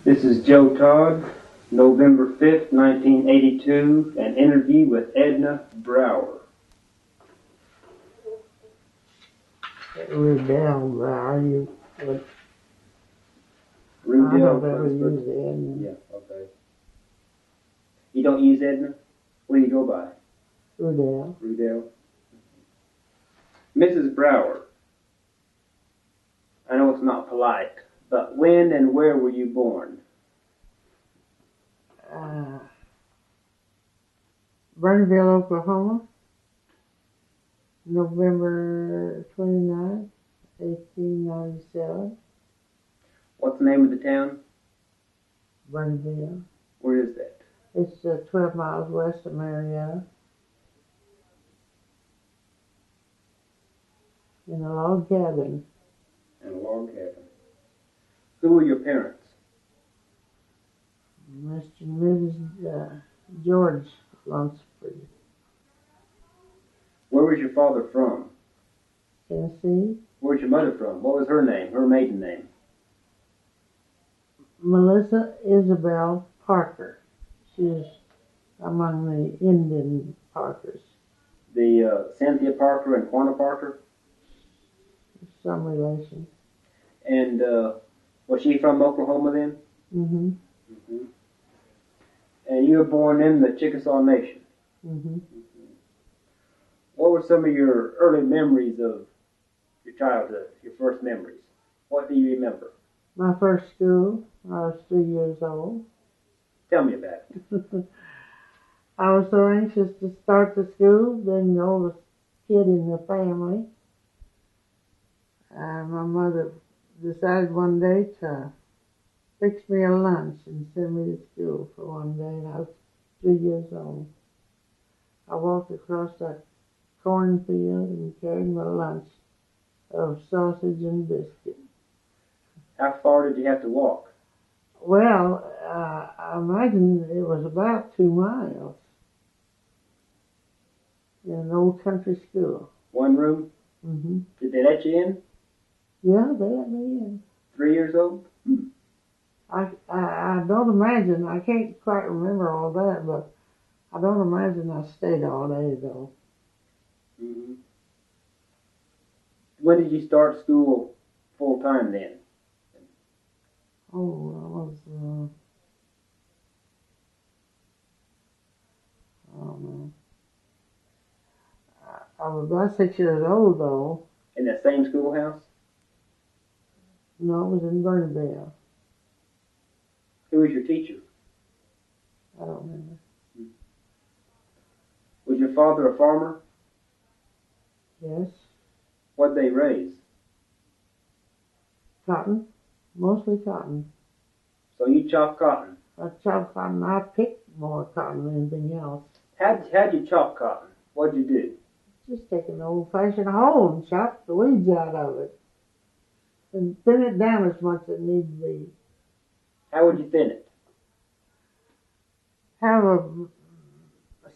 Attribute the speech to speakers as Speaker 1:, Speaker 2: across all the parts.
Speaker 1: This is Joe Todd, November 5th, 1982, an interview with Edna Brower.
Speaker 2: Rudell Brower, you would.
Speaker 1: Rudell
Speaker 2: I don't ever
Speaker 1: Lunsford.
Speaker 2: use Edna.
Speaker 1: Yeah, okay. You don't use Edna? What do you go by?
Speaker 2: Rudell.
Speaker 1: Rudell. Mrs. Brower, I know it's not polite, but when and where were you born?
Speaker 2: Burneyville, Oklahoma, November 29th, 1897.
Speaker 1: What's the name of the town?
Speaker 2: Burneyville.
Speaker 1: Where is that?
Speaker 2: It's 12 miles west of Marietta. In a log cabin.
Speaker 1: In a log cabin. Who were your parents?
Speaker 2: Mr. and Mrs. George Lunsford.
Speaker 1: Where was your father from?
Speaker 2: Tennessee.
Speaker 1: Where's your mother from? What was her name, her maiden name?
Speaker 2: Melissa Isabel Parker. She's among the Indian Parkers.
Speaker 1: The Cynthia Parker and Quanah Parker?
Speaker 2: Some relation.
Speaker 1: And was she from Oklahoma then?
Speaker 2: Mm-hmm.
Speaker 1: Mm-hmm. And you were born in the Chickasha Nation?
Speaker 2: Mm-hmm.
Speaker 1: What were some of your early memories of your childhood, your first memories? What do you remember?
Speaker 2: My first school, I was 3 years old.
Speaker 1: Tell me about it.
Speaker 2: I was so anxious to start the school, being the oldest kid in the family. My mother decided one day to fix me a lunch and send me to school for one day, and I was 3 years old. I walked across that cornfield and carried my lunch of sausage and biscuit.
Speaker 1: How far did you have to walk?
Speaker 2: Well, I imagine it was about 2 miles in an old country school.
Speaker 1: One room?
Speaker 2: Mm-hmm.
Speaker 1: Did they let you in?
Speaker 2: Yeah, they let me in.
Speaker 1: 3 years old?
Speaker 2: I don't imagine, I can't quite remember all that, but I don't imagine I stayed all day though.
Speaker 1: Mm-hmm. When did you start school full time then?
Speaker 2: Oh, I was, I don't know. I was about 6 years old though.
Speaker 1: In that same schoolhouse?
Speaker 2: No, it was in Burneyville.
Speaker 1: Who was your teacher?
Speaker 2: I don't remember.
Speaker 1: Was your father a farmer?
Speaker 2: Yes.
Speaker 1: What'd they raise?
Speaker 2: Cotton. Mostly cotton.
Speaker 1: So you chop cotton.
Speaker 2: I chopped cotton. I picked more cotton than anything else.
Speaker 1: How'd you chop cotton? What'd you do?
Speaker 2: Just take an old-fashioned hoe and chop the weeds out of it. And thin it down as much as it needs to be.
Speaker 1: How would you thin it?
Speaker 2: Have a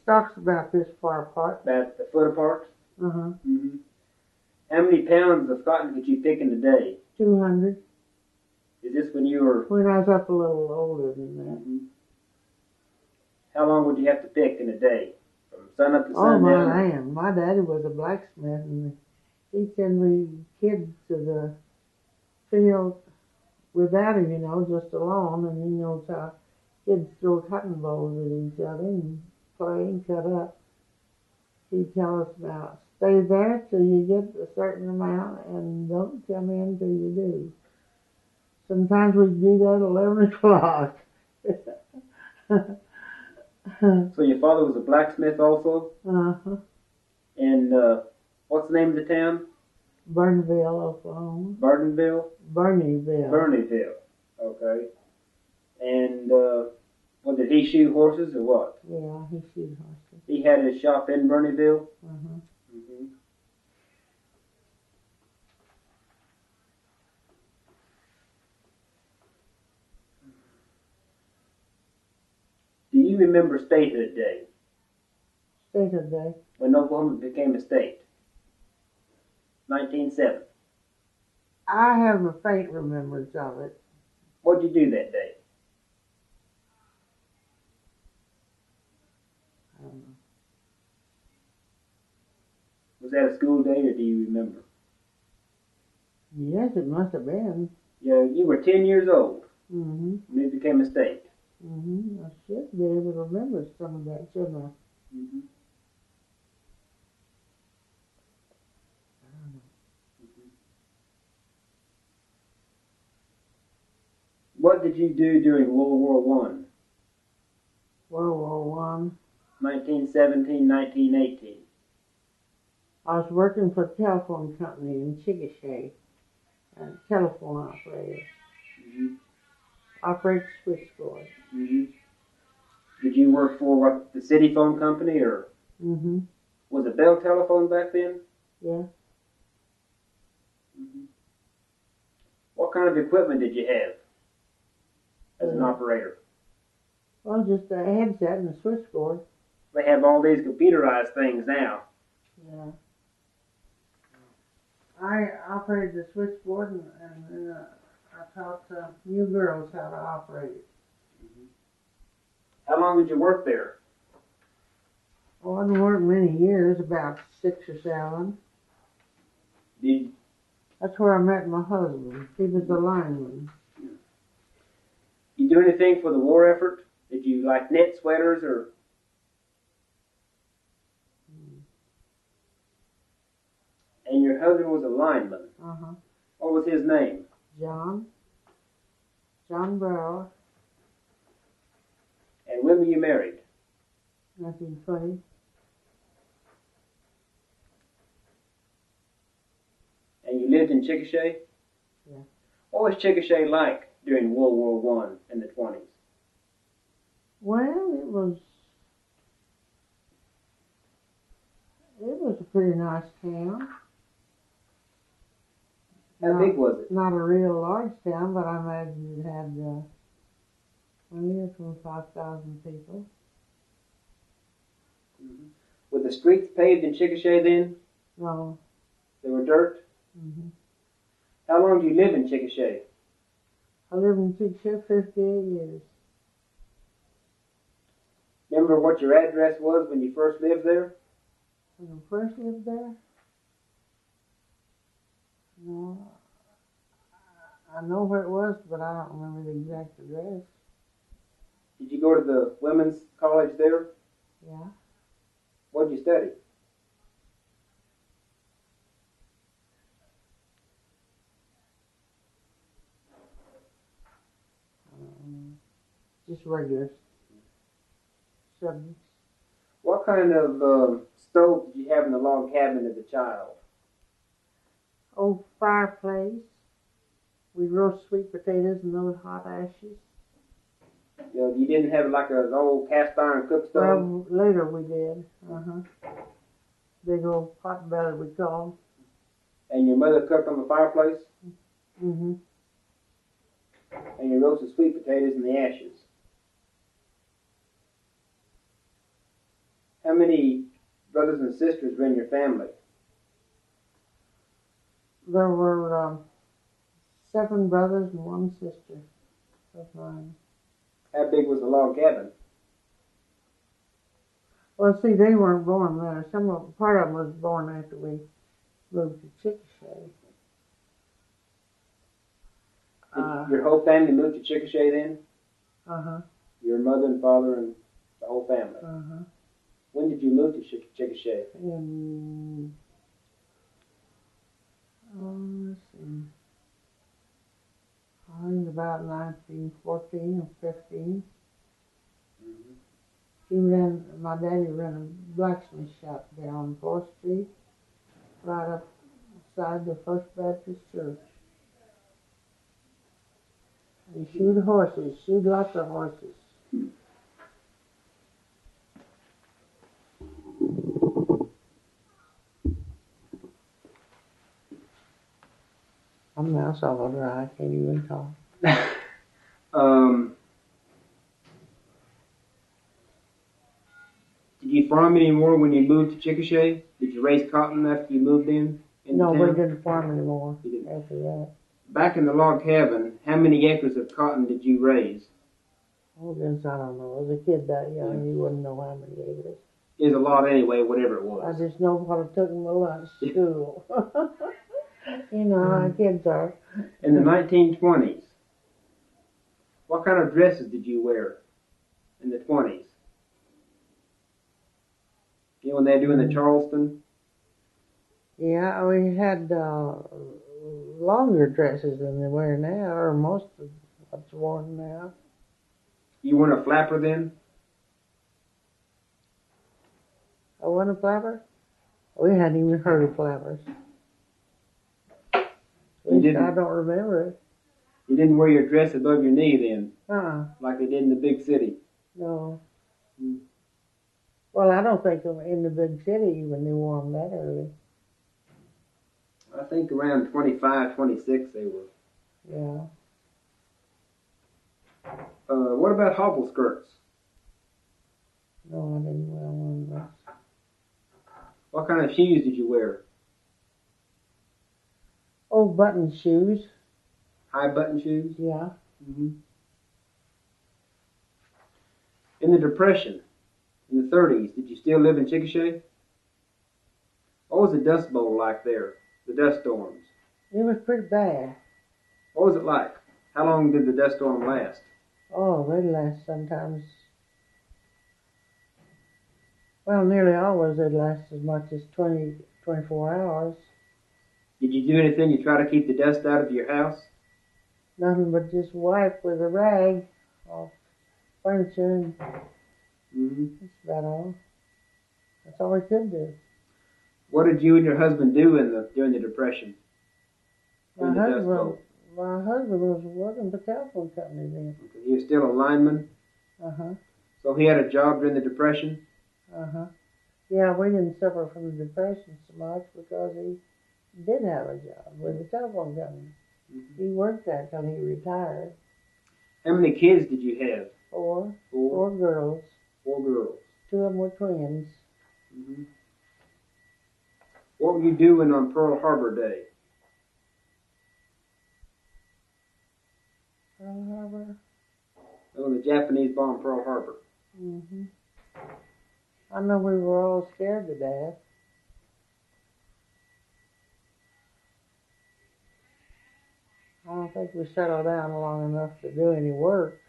Speaker 2: stalks about this far apart.
Speaker 1: About a foot apart?
Speaker 2: Uh-huh.
Speaker 1: Mm-hmm. How many pounds of cotton could you pick in a day?
Speaker 2: 200.
Speaker 1: Is this when you were...
Speaker 2: When I was up a little older than that.
Speaker 1: Mm-hmm. How long would you have to pick in a day? From sun up to
Speaker 2: Oh,
Speaker 1: sundown?
Speaker 2: my land. My daddy was a blacksmith, and he'd send me kids to the field without him, just alone, and he knows how kids throw cotton balls at each other and play and cut up. He'd tell us about stay there till you get a certain amount and don't come in till you do. Sometimes we'd do that at 11 o'clock.
Speaker 1: So your father was a blacksmith also?
Speaker 2: Uh-huh.
Speaker 1: And what's the name of the town?
Speaker 2: Burneyville, Oklahoma.
Speaker 1: Burneyville?
Speaker 2: Burneyville.
Speaker 1: Burneyville. Okay. And what, did he shoe horses or what?
Speaker 2: Yeah, he shoot horses.
Speaker 1: He had his shop in Burneyville?
Speaker 2: Uh-huh.
Speaker 1: Mm-hmm. Do you remember Statehood Day?
Speaker 2: Statehood Day.
Speaker 1: When Oklahoma became a state? 1907.
Speaker 2: I have a faint remembrance of it.
Speaker 1: What'd you do that day? Was that a school date, or do you remember?
Speaker 2: Yes, it must have been.
Speaker 1: Yeah, you were 10 years old
Speaker 2: Mm-hmm.
Speaker 1: when it became a state.
Speaker 2: Mm-hmm. I should be able to remember some of that, shouldn't I?
Speaker 1: Mm-hmm. What did you do during World War One?
Speaker 2: World War One.
Speaker 1: 1917, 1918.
Speaker 2: I was working for a telephone company in Chickasha, a telephone operator.
Speaker 1: Mm-hmm.
Speaker 2: Operate switchboard.
Speaker 1: Mm-hmm. Did you work for what, the city phone company, or
Speaker 2: Mm-hmm.
Speaker 1: was it Bell Telephone back then?
Speaker 2: Yeah.
Speaker 1: Mm-hmm. What kind of equipment did you have as an operator?
Speaker 2: Well, just a headset and a switchboard.
Speaker 1: They have all these computerized things now.
Speaker 2: Yeah. I operated the switchboard and I taught new girls how to operate it.
Speaker 1: How long did you work there?
Speaker 2: Oh, I didn't work many years, about 6 or 7.
Speaker 1: Did
Speaker 2: That's where I met my husband. He was the lineman.
Speaker 1: you do anything for the war effort? Did you like knit sweaters or? And your husband was a lineman.
Speaker 2: Uh-huh.
Speaker 1: What was his name?
Speaker 2: John Brower,
Speaker 1: And when were you married?
Speaker 2: 1920.
Speaker 1: And you lived in Chickasha?
Speaker 2: Yeah.
Speaker 1: What was Chickasha like during World War One in the 20s?
Speaker 2: Well, it was a pretty nice town.
Speaker 1: How big was it?
Speaker 2: Not a real large town, but I imagine it had 20 or 25,000 people.
Speaker 1: Mm-hmm. Were the streets paved in Chickasha then?
Speaker 2: No.
Speaker 1: They were dirt?
Speaker 2: Mm-hmm.
Speaker 1: How long did you live in Chickasha?
Speaker 2: I lived in Chickasha 58 years.
Speaker 1: Remember what your address was when you first lived there?
Speaker 2: When I first lived there? No. I know where it was, but I don't remember the exact address.
Speaker 1: Did you go to the women's college there?
Speaker 2: Yeah.
Speaker 1: What did you study?
Speaker 2: Just regular subjects.
Speaker 1: What kind of stove did you have in the log cabin as a child?
Speaker 2: Old fireplace. We roast sweet potatoes in those hot ashes.
Speaker 1: You know, you didn't have like an old cast iron cook stove?
Speaker 2: Well, later we did. Big old pot belly we call
Speaker 1: And your mother cooked on the fireplace?
Speaker 2: them.
Speaker 1: And you roasted sweet potatoes in the ashes? How many brothers and sisters were in your family?
Speaker 2: There were 7 brothers and 1 sister of mine.
Speaker 1: How big was the log cabin?
Speaker 2: Well, see, they weren't born there. Part of them was born after we moved to Chickasha.
Speaker 1: Did your whole family moved to Chickasha then?
Speaker 2: Uh-huh.
Speaker 1: Your mother and father and the whole family?
Speaker 2: Uh-huh.
Speaker 1: When did you move to Chickasha?
Speaker 2: In, let's see, I think about 1914 or 15. My daddy ran a blacksmith shop there on 4th Street, right up beside the First Baptist Church. He shoed horses, shoed lots of horses. I'm now so dry, I can't even talk.
Speaker 1: Did you farm anymore when you moved to Chickasha? Did you raise cotton after you moved in?
Speaker 2: No,
Speaker 1: town?
Speaker 2: we didn't farm anymore
Speaker 1: You didn't.
Speaker 2: after that.
Speaker 1: Back in the log cabin, how many acres of cotton did you raise?
Speaker 2: Oh, goodness, I don't know. As a kid that young, you wouldn't know how many acres.
Speaker 1: It was a lot anyway, whatever it
Speaker 2: I
Speaker 1: was.
Speaker 2: just know what I took in my lunch to school. You know how kids are.
Speaker 1: In the 1920s, what kind of dresses did you wear in the 20s? You know, when they were doing the Charleston?
Speaker 2: Yeah, we had longer dresses than they wear now, or most of what's worn now.
Speaker 1: You weren't a flapper then?
Speaker 2: I wasn't a flapper? We hadn't even heard of flappers.
Speaker 1: You didn't?
Speaker 2: I don't remember it.
Speaker 1: You didn't wear your dress above your knee then,
Speaker 2: Like
Speaker 1: they did in the big city?
Speaker 2: No.
Speaker 1: Hmm.
Speaker 2: Well, I don't think in the big city even they wore them that early.
Speaker 1: I think around 25, 26 they were.
Speaker 2: Yeah.
Speaker 1: What about hobble skirts?
Speaker 2: No, I didn't wear one of those.
Speaker 1: What kind of shoes did you wear?
Speaker 2: Oh, button shoes.
Speaker 1: High button shoes?
Speaker 2: Yeah.
Speaker 1: Mm-hmm. In the Depression, in the 30s, did you still live in Chickasha? What was the Dust Bowl like there? The dust storms?
Speaker 2: It was pretty bad.
Speaker 1: What was it like? How long did the dust storm last?
Speaker 2: Oh, they last sometimes. Well, nearly always they last as much as 20, 24 hours.
Speaker 1: Did you do anything to try to keep the dust out of your house?
Speaker 2: Nothing but just wipe with a rag off furniture, and that's about all. That's all we could do.
Speaker 1: What did you and your husband do during the Depression?
Speaker 2: My husband was working for the telephone company then.
Speaker 1: Okay. He was still a lineman?
Speaker 2: Uh-huh.
Speaker 1: So he had a job during the Depression?
Speaker 2: Uh-huh. Yeah, we didn't suffer from the Depression so much because he did have a job with the telephone company. Mm-hmm. He worked there till he retired.
Speaker 1: How many kids did you have?
Speaker 2: Four. Four girls.
Speaker 1: 4 girls.
Speaker 2: 2 of them were twins.
Speaker 1: Mm-hmm. What were you doing on Pearl Harbor Day?
Speaker 2: Pearl Harbor?
Speaker 1: Oh, the Japanese bombed Pearl Harbor.
Speaker 2: Mm-hmm. I know we were all scared to death. I don't think we settled down long enough to do any work.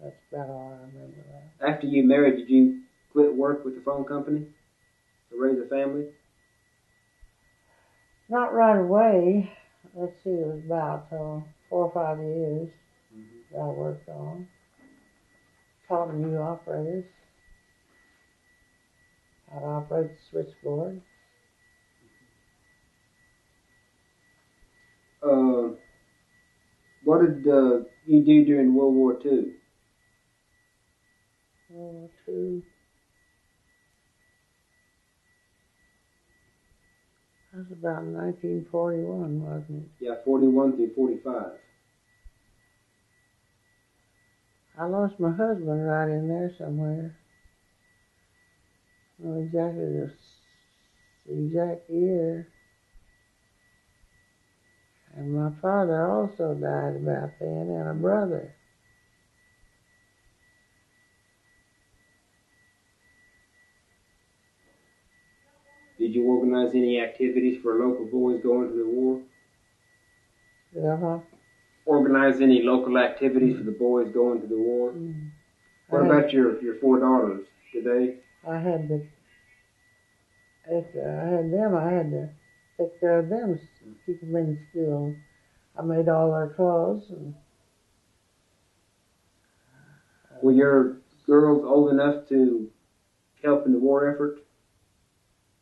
Speaker 2: That's about all I remember that.
Speaker 1: After you married, did you quit work with the phone company to raise a family?
Speaker 2: Not right away. Let's see, it was about 4 or 5 years that I worked on. Taught new operators how to operate the switchboard.
Speaker 1: What did you do during World War II?
Speaker 2: World War II. That was about 1941, wasn't it?
Speaker 1: Yeah, 41 through 45.
Speaker 2: I lost my husband right in there somewhere. I don't know exactly the exact year. And my father also died about then, and a brother.
Speaker 1: Did you organize any activities for local boys going to the war?
Speaker 2: Uh-huh.
Speaker 1: Organize any local activities for the boys going to the war? Mm. What about your 4 daughters? Did they?
Speaker 2: I had to take care of them, keep them in school. I made all their clothes. And,
Speaker 1: were your girls old enough to help in the war effort?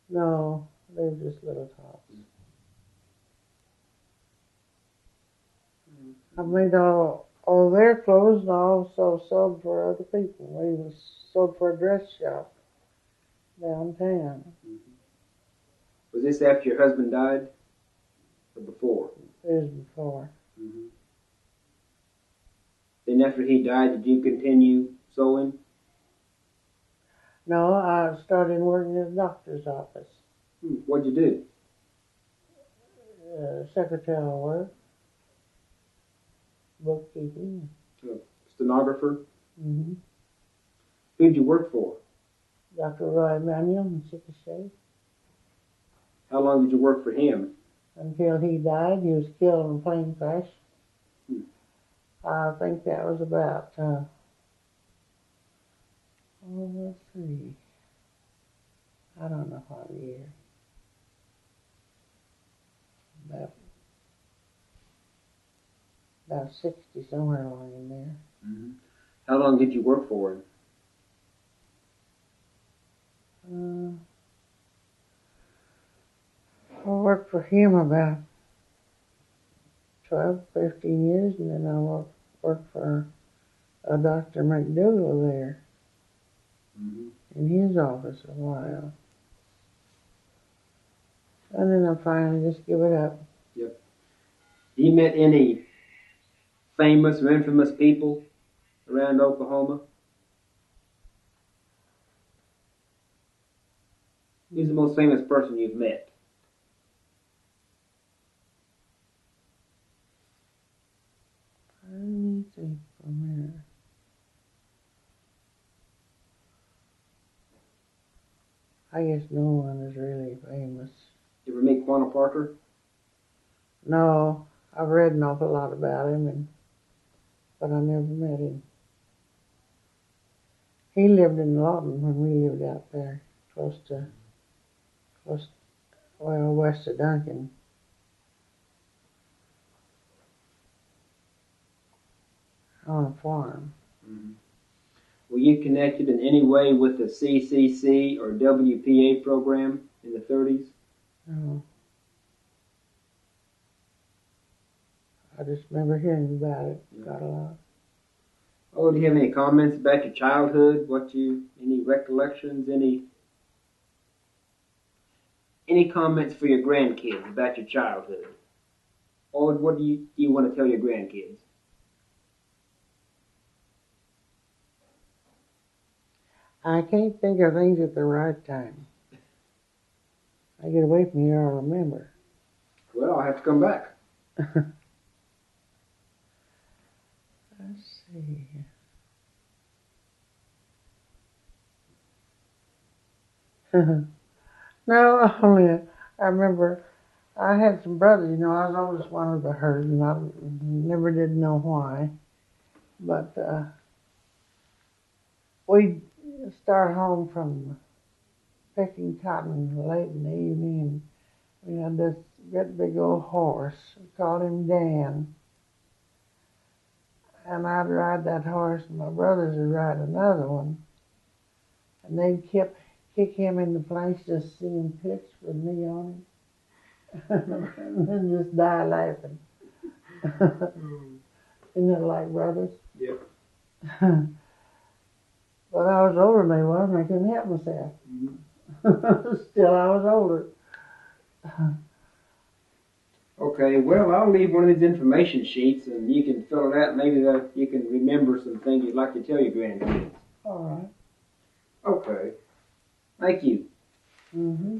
Speaker 2: No, they were just little tots. I made all their clothes and also sewed for other people. We was sewed for a dress shop downtown.
Speaker 1: Mm-hmm. Was this after your husband died or before?
Speaker 2: It was before.
Speaker 1: Mm-hmm. Then after he died, did you continue sewing?
Speaker 2: No, I started working at the doctor's office.
Speaker 1: What'd you do?
Speaker 2: Secretarial work, bookkeeping.
Speaker 1: Stenographer?
Speaker 2: Mm-hmm.
Speaker 1: Who'd you work for?
Speaker 2: Dr. Roy Manuel in Chickasha.
Speaker 1: How long did you work for him?
Speaker 2: Until he died. He was killed in a plane crash. I think that was about, let's see. I don't know what year. About 60, somewhere along in there.
Speaker 1: Mm-hmm. How long did you work for him?
Speaker 2: I worked for him about 12, 13 years, and then I worked for a Dr. McDougall there in his office a while. And then I finally just give it up.
Speaker 1: Yep. You met any famous or infamous people around Oklahoma? Who's the most famous person you've met?
Speaker 2: Let me think for a minute. I guess no one is really famous.
Speaker 1: You ever meet Quanah Parker?
Speaker 2: No, I've read an awful lot about him, but I never met him. He lived in Lawton when we lived out there, west of Duncan. On a farm.
Speaker 1: Mm-hmm. Were you connected in any way with the CCC or WPA program in the 30s?
Speaker 2: No. I just remember hearing about it. Got a lot.
Speaker 1: Oh, do you have any comments about your childhood? Any recollections? Any comments for your grandkids about your childhood? Or what do you want to tell your grandkids?
Speaker 2: I can't think of things at the right time. I get away from here, I'll remember.
Speaker 1: Well, I'll have to come back.
Speaker 2: Let's see. No, only I remember I had some brothers. You know, I was always one of the herd, and I never did know why. But we'd start home from picking cotton late in the evening, and we had this great big old horse. We called him Dan. And I'd ride that horse, and my brothers would ride another one. And they'd kick him in the place, just see him pitch with me on him. And then just die laughing. Isn't that like brothers?
Speaker 1: Yep.
Speaker 2: But I was older than they was, and I couldn't help myself. Still, I was older.
Speaker 1: Okay, well, I'll leave one of these information sheets, and you can fill it out. Maybe you can remember some things you'd like to tell your grandkids.
Speaker 2: All right.
Speaker 1: Okay. Thank you.
Speaker 2: Mm-hmm.